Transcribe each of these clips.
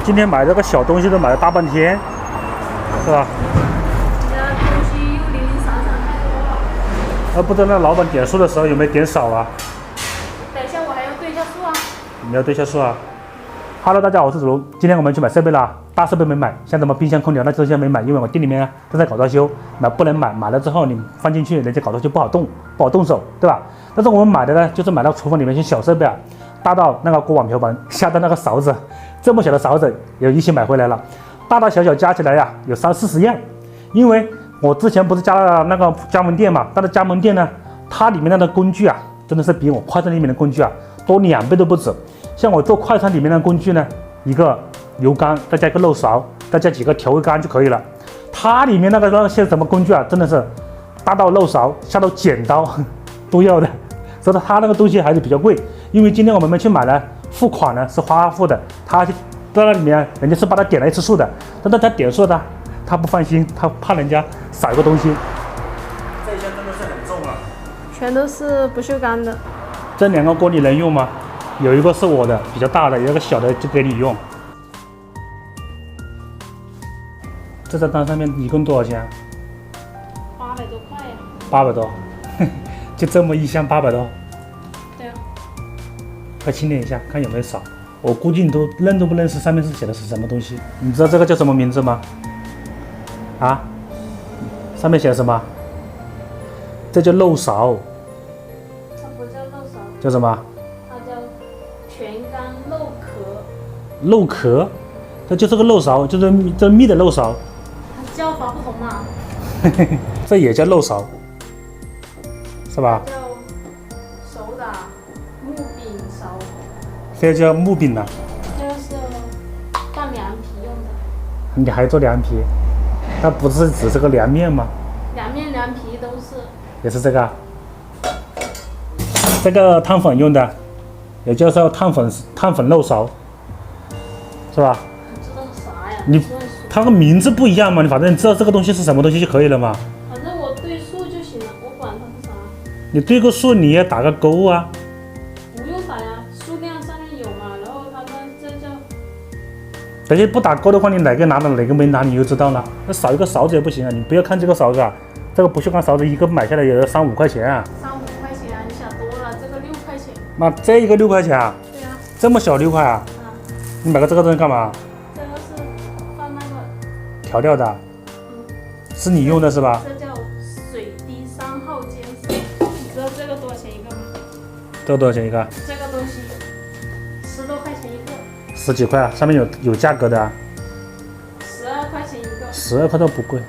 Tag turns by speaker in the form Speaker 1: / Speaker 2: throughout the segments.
Speaker 1: 今天买这个小东西都买了大半天，是吧？
Speaker 2: 你的东西又零零散散太多了。
Speaker 1: 不知道那老板点数的时候有没有点少啊？
Speaker 2: 等一下我还要对一下数啊。
Speaker 1: 你要对一下数啊。Hello， 大家好，我是子龙。今天我们去买设备了，大设备没买，像什么冰箱、空调那这些没买，因为我店里面正在搞装修，买不能买，买了之后你放进去，人家搞装修不好动手，对吧？但是我们买的呢，就是买到厨房里面一些小设备啊，大到那个锅碗瓢盆，下到那个勺子，这么小的勺子也一起买回来了，大大小小加起来呀，有30-40样。因为我之前不是加了那个加盟店嘛，但是加盟店呢，它里面的工具啊，真的是比我快餐里面的工具啊多2倍都不止。像我做快餐里面的工具呢，一个油缸，再加一个漏勺，再加几个调味缸就可以了。它里面那些什么工具啊，真的是大到漏勺，小到剪刀都要的，所以它那个东西还是比较贵。因为今天我们没去买呢，付款呢是花付的，他就在那里面，人家是帮他点了一次数的，但是他点数的，他不放心，他怕人家少一个东西。这些真的是很重啊，
Speaker 2: 全都是不锈钢的。
Speaker 1: 这2个锅你能用吗？有一个是我的比较大的，有一个小的就给你用。这张单上面一共多少钱
Speaker 2: 800多块呀。
Speaker 1: ？800多，就这么一箱800多。
Speaker 2: 对啊。
Speaker 1: 快清点一下，看有没有少。我估计你都认都不认识上面是写的是什么东西。你知道这个叫什么名字吗？啊？上面写的什么？这叫漏勺。
Speaker 2: 它不叫漏勺。
Speaker 1: 叫什么？
Speaker 2: 它叫全缸漏壳。
Speaker 1: 漏壳？这就是个漏勺，就是这密的漏勺。
Speaker 2: 它叫法不同嘛。
Speaker 1: 这也叫漏勺，是吧？
Speaker 2: 叫手打木柄勺。
Speaker 1: 这叫木柄呢。
Speaker 2: 这个是拌凉皮用的。
Speaker 1: 你还做凉皮？它不是只是个凉面吗？
Speaker 2: 凉面凉皮都是。
Speaker 1: 也是这个。这个烫粉用的，也就是烫粉漏勺，是吧？
Speaker 2: 你知道是啥呀？
Speaker 1: 你它个名字不一样嘛，你反正知道这个东西是什么东西就可以了嘛。
Speaker 2: 反正我对数就行了，我管它是啥。
Speaker 1: 你对个数你也打个勾啊。
Speaker 2: 不用打呀，数量上面有嘛，然后它们这叫。
Speaker 1: 等下不打勾的话，你哪个拿了哪个没拿，你就知道了。那少一个勺子也不行啊！你不要看这个勺子啊，这个不锈钢勺子一个买下来也要3-5块钱啊。
Speaker 2: 3-5块钱啊，你想多了，这个6块钱。
Speaker 1: 那这一个6块钱啊？
Speaker 2: 对呀。
Speaker 1: 这么小6块啊？你买个这个东西干嘛？
Speaker 2: 这个是放那个
Speaker 1: 调料的。是你用的是吧？
Speaker 2: 这叫水滴3号煎食。你知道这个多少钱一个吗？
Speaker 1: 这个多少钱一个？
Speaker 2: 这个东西10多块钱一个。
Speaker 1: 10几块啊？上面有价格的啊。
Speaker 2: 12块钱一个。
Speaker 1: 12块都不贵。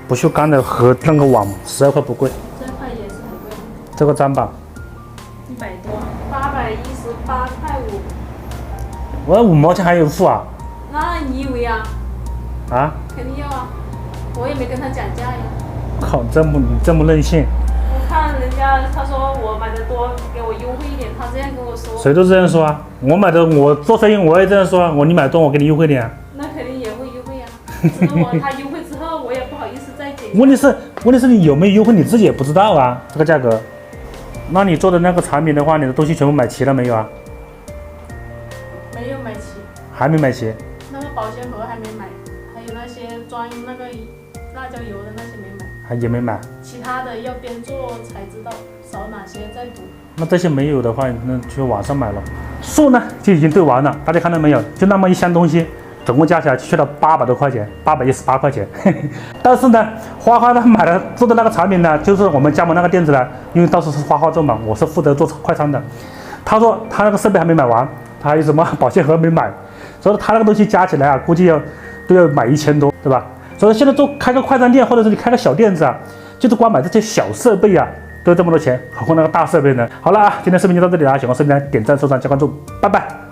Speaker 1: 不锈钢的和那个碗12块不贵。
Speaker 2: 这块也是很贵。
Speaker 1: 这个砧板
Speaker 2: 100多，818块5。
Speaker 1: 我5毛钱还有付啊？
Speaker 2: 那你以为啊？
Speaker 1: 啊？
Speaker 2: 肯定要啊，我也没跟他讲价呀。
Speaker 1: 靠，你这么任性！
Speaker 2: 我看人家他说我买的多，给我优惠一点，他这样跟我说。
Speaker 1: 谁都这样说啊！我做生意我也这样说啊！你买多我给你优惠点啊。
Speaker 2: 那肯定也会优惠呀，只是他优惠之后，我也不好意思再减。
Speaker 1: 问题是你有没有优惠你自己也不知道啊，这个价格。那你做的那个产品的话，你的东西全部买齐了没有啊？
Speaker 2: 没有买齐。
Speaker 1: 还没买齐。
Speaker 2: 那个保鲜盒还没买，还有那些装那个辣椒油的那些没买。
Speaker 1: 也没买。
Speaker 2: 其他的要边做才知道少哪些再补。
Speaker 1: 那这些没有的话，那就网上买了。数呢就已经对完了，大家看到没有？就那么一箱东西，总共加起来去了800多块钱，818块钱。但是呢，花花呢买的做的那个产品呢，就是我们加盟那个店子呢，因为当时是花花做嘛，我是负责做快餐的。他说他那个设备还没买完，他还有什么保鲜盒没买，所以他那个东西加起来啊，估计都要买1000多，对吧？所以现在开个快餐店，或者是你开个小店子啊，就是光买这些小设备啊，都这么多钱，何况那个大设备呢？好了啊，今天视频就到这里了，喜欢视频点赞、收藏、加关注，拜拜。